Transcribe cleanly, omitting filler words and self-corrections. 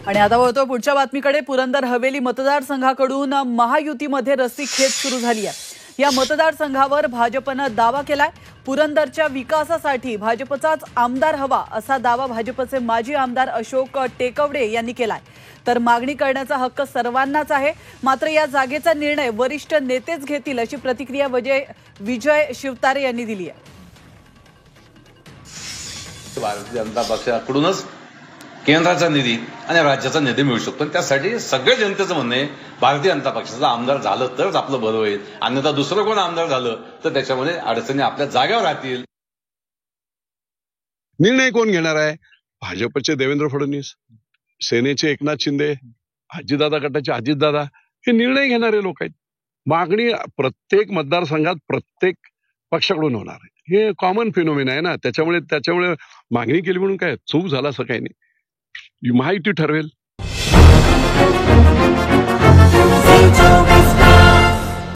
आणि आता वळतो पुढच्या बातमीकडे। पुरंदर हवेली मतदारसंघाकडून महायुतीमध्ये रस्सीखेच सुरू झाली आहे। या मतदारसंघावर भाजपनं दावा केलाय। पुरंदरच्या विकासासाठी भाजपचाच आमदार हवा असा दावा भाजपचे माजी आमदार अशोक टेकवडे यांनी केलाय। तर मागणी करण्याचा हक्क सर्वांनाच आहे, मात्र या जागेचा निर्णय वरिष्ठ नेतेच घेतील अशी प्रतिक्रिया विजय शिवतारे यांनी दिली आहे। भारतीय जनता पक्षाकडूनच केंद्राचा निधी आणि राज्याचा निधी मिळू शकतो। त्यासाठी सगळे जनतेचं म्हणणं आहे भारतीय जनता पक्षाचा आमदार झालं तरच आपलं बरं होईल, अन्यथा दुसरं कोण आमदार झालं तर त्याच्यामध्ये अडचणी आपल्या जागेवर राहतील। निर्णय कोण घेणार आहे? भाजपचे देवेंद्र फडणवीस, सेनेचे एकनाथ शिंदे, अजितदादा गटाचे अजितदादा हे निर्णय घेणारे लोक आहेत। मागणी प्रत्येक मतदारसंघात प्रत्येक पक्षाकडून होणार आहे, हे कॉमन फिनोमिना आहे ना। त्याच्यामुळे मागणी केली म्हणून काय चूक झाला असं काही नाही। महायुती ठरवेल।